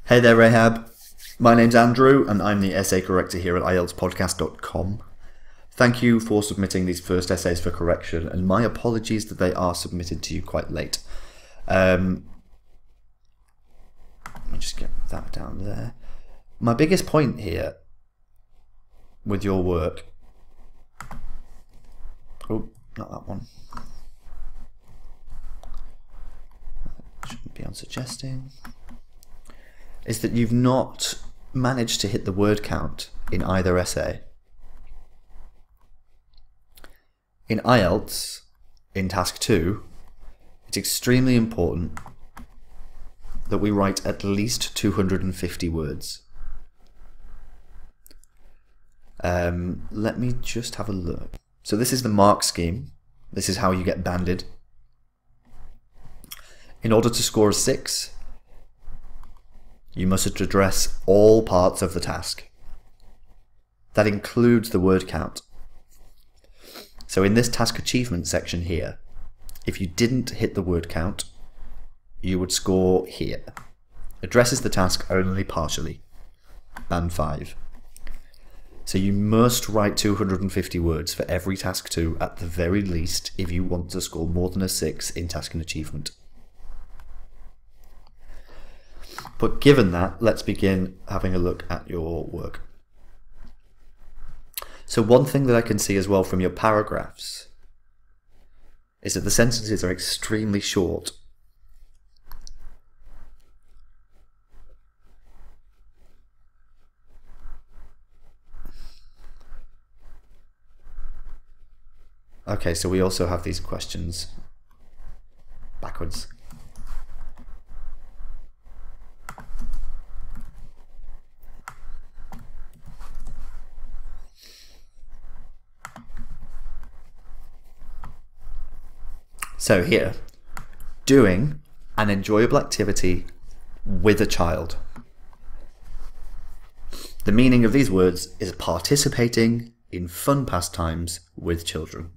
Hey there, Rehab. My name's Andrew, and I'm the essay corrector here at IELTSpodcast.com. Thank you for submitting these first essays for correction, and my apologies that they are submitted to you quite late. Let me just get that down there. My biggest point here with your work... Oh, not that one. Shouldn't be on suggesting. Is that you've not managed to hit the word count in either essay. In IELTS, in task 2, it's extremely important that we write at least 250 words. Let me just have a look. So this is the mark scheme. This is how you get banded. In order to score a 6, you must address all parts of the task. That includes the word count. So in this task achievement section here, if you didn't hit the word count, you would score here. Addresses the task only partially. Band 5. So you must write 250 words for every task 2 at the very least if you want to score more than a 6 in task and achievement. But given that, let's begin having a look at your work. So one thing that I can see as well from your paragraphs is that the sentences are extremely short. Okay, so we also have these questions backwards. So here, doing an enjoyable activity with a child. The meaning of these words is participating in fun pastimes with children.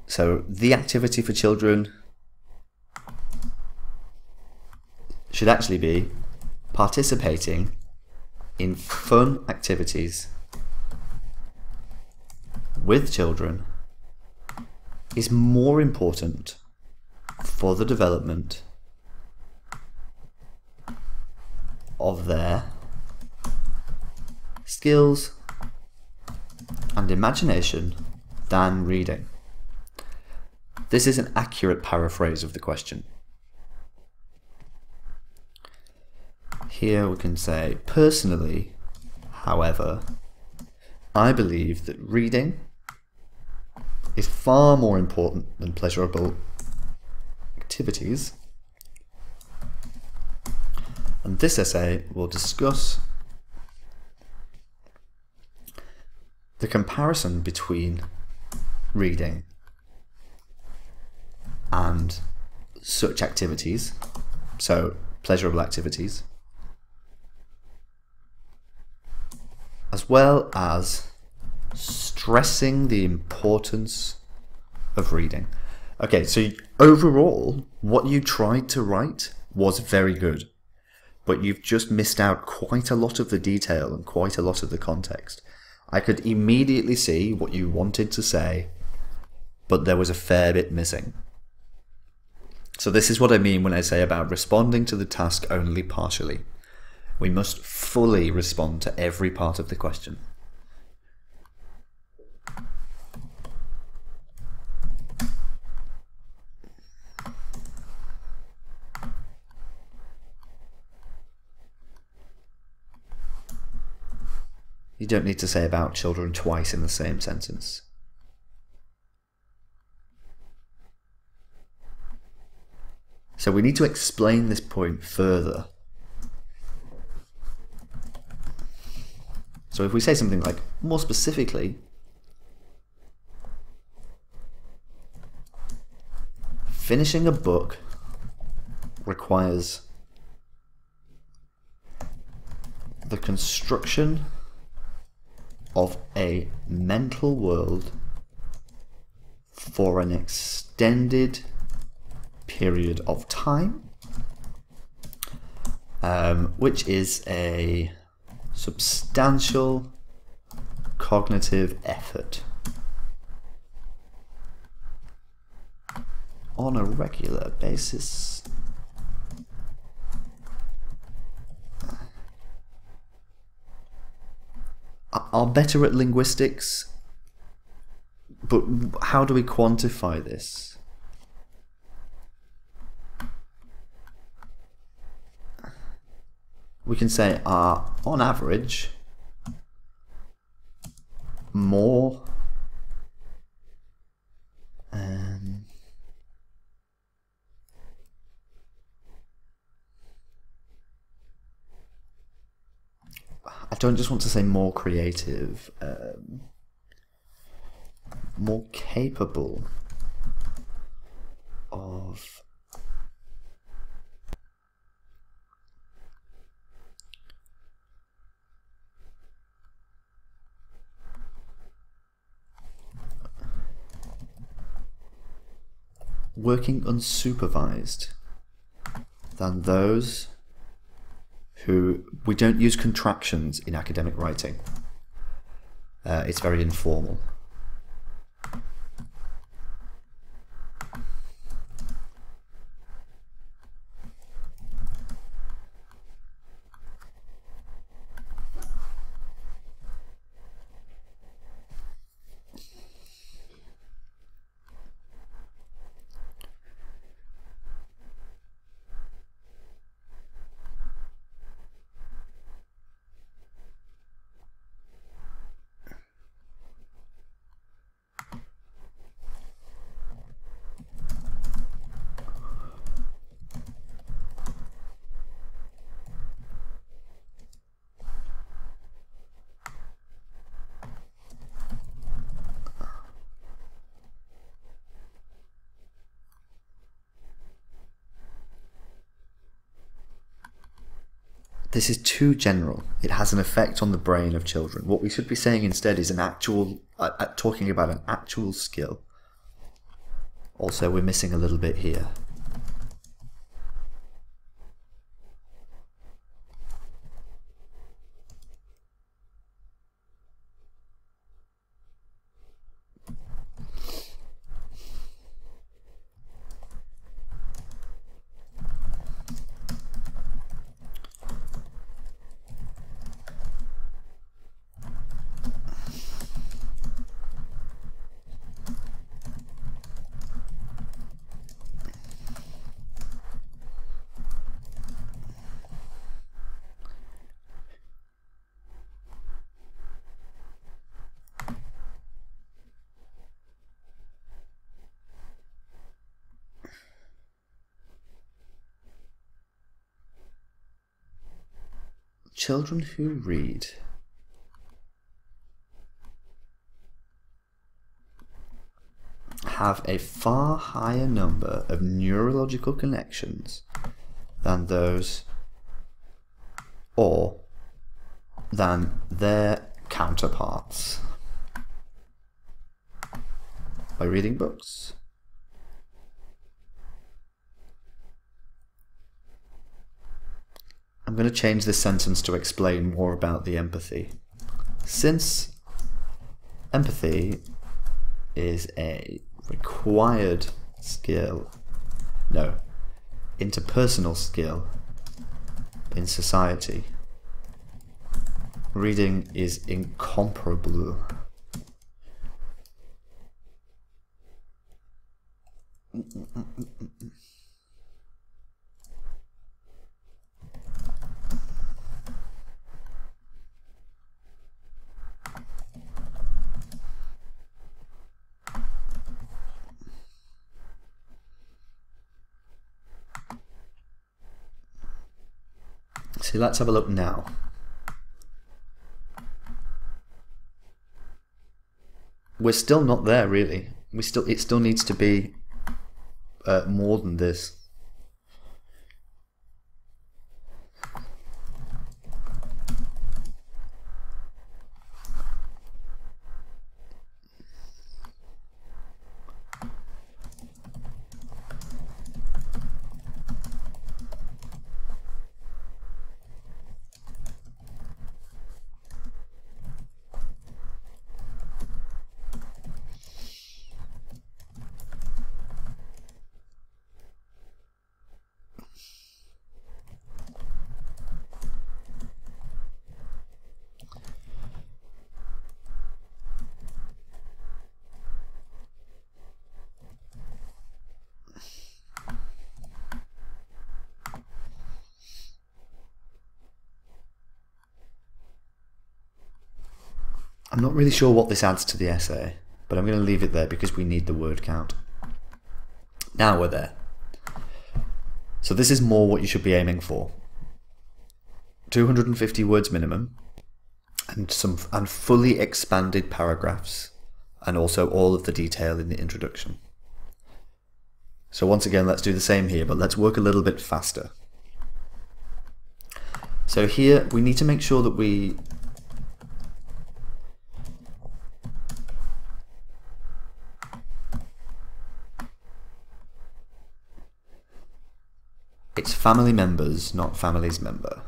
So the activity for children should actually be participating in fun activities with children is more important for the development of their skills and imagination than reading. This is an accurate paraphrase of the question. Here we can say, personally, however, I believe that reading is far more important than pleasurable activities. And this essay will discuss the comparison between reading and such activities, so pleasurable activities, as well as stressing the importance of reading. Okay, so overall, what you tried to write was very good, but you've just missed out quite a lot of the detail and quite a lot of the context. I could immediately see what you wanted to say, but there was a fair bit missing. So this is what I mean when I say about responding to the task only partially. We must fully respond to every part of the question. You don't need to say about children twice in the same sentence. So we need to explain this point further. So if we say something like, more specifically, finishing a book requires the construction of a mental world for an extended period of time which is a substantial cognitive effort on a regular basis. Are better at linguistics, but how do we quantify this? We can say are, on average, more I don't just want to say more creative, more capable of working unsupervised than those who, we don't use contractions in academic writing. It's very informal. This is too general. It has an effect on the brain of children. What we should be saying instead is an actual, talking about an actual skill. Also, we're missing a little bit here. Children who read have a far higher number of neurological connections than those, or than their counterparts. By reading books, I'm going to change this sentence to explain more about the empathy. Since empathy is a required skill, no, interpersonal skill in society, reading is incomparable. So let's have a look now. We're still not there, really. It still needs to be more than this. I'm not really sure what this adds to the essay, but I'm going to leave it there because we need the word count. Now we're there. So this is more what you should be aiming for. 250 words minimum, and fully expanded paragraphs, and also all of the detail in the introduction. So once again, let's do the same here, but let's work a little bit faster. So here we need to make sure that it's family members, not family's member.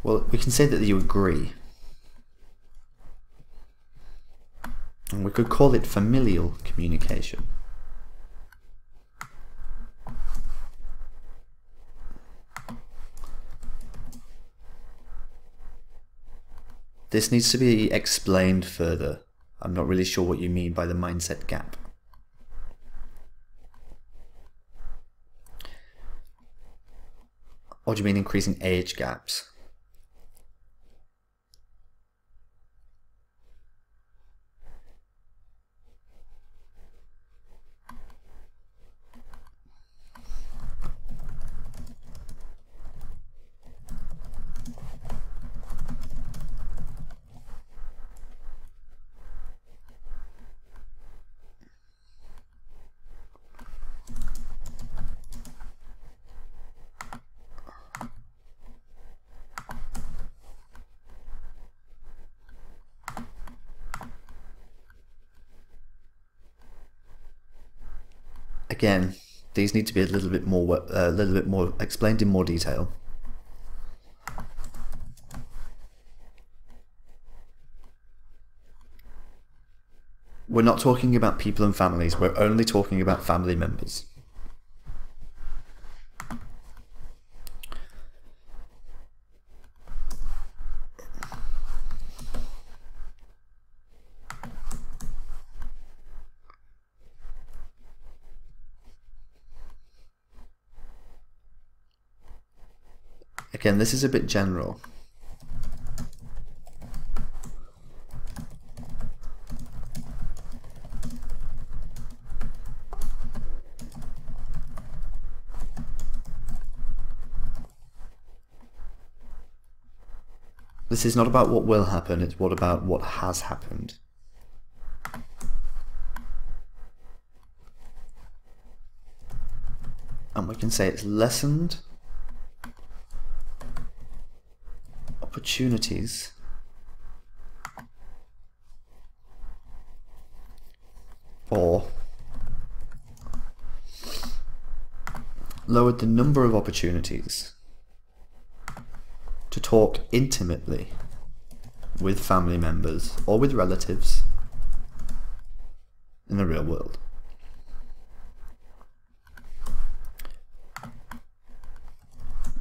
Well, we can say that you agree. And we could call it familial communication. This needs to be explained further. I'm not really sure what you mean by the mindset gap. Or do you mean increasing age gaps? Again, these need to be a little bit more explained in more detail. We're not talking about people and families, we're only talking about family members. Again, this is a bit general. This is not about what will happen, it's about what has happened. And we can say it's lessened opportunities or lowered the number of opportunities to talk intimately with family members or with relatives in the real world.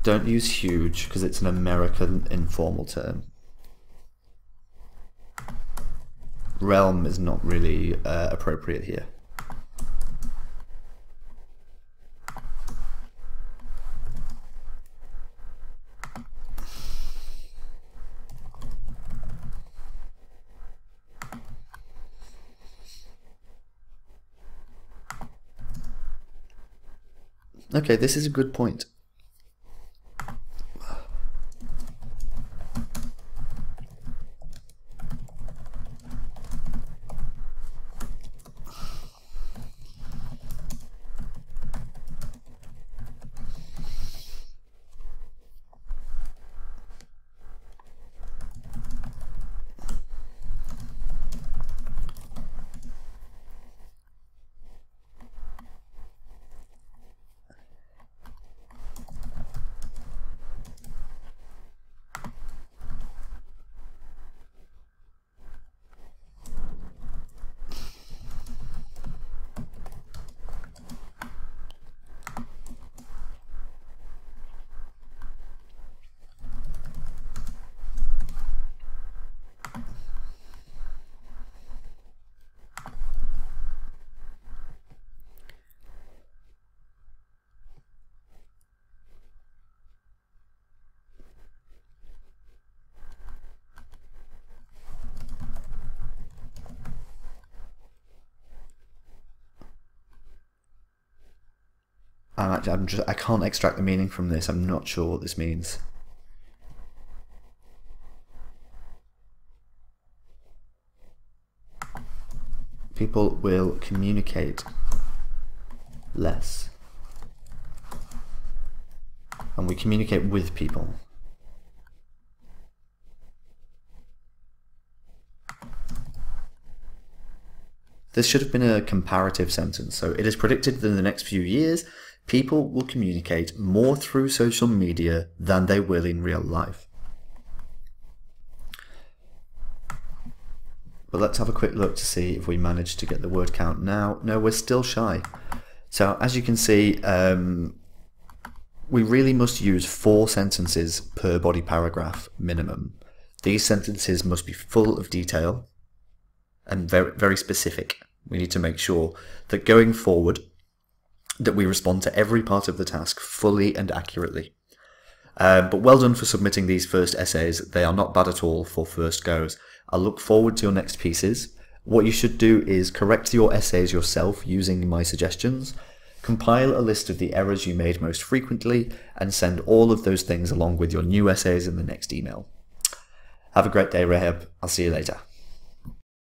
Don't use huge because it's an American informal term. Realm is not really appropriate here. Okay, this is a good point. I can't extract the meaning from this. I'm not sure what this means. People will communicate less. And we communicate with people. This should have been a comparative sentence. So it is predicted that in the next few years, people will communicate more through social media than they will in real life. But let's have a quick look to see if we managed to get the word count now. No, we're still shy. So as you can see, we really must use 4 sentences per body paragraph minimum. These sentences must be full of detail and very, very specific. We need to make sure that going forward, that we respond to every part of the task fully and accurately. But well done for submitting these first essays. They are not bad at all for first goes. I look forward to your next pieces. What you should do is correct your essays yourself using my suggestions, compile a list of the errors you made most frequently, and send all of those things along with your new essays in the next email. Have a great day, Rehab. I'll see you later.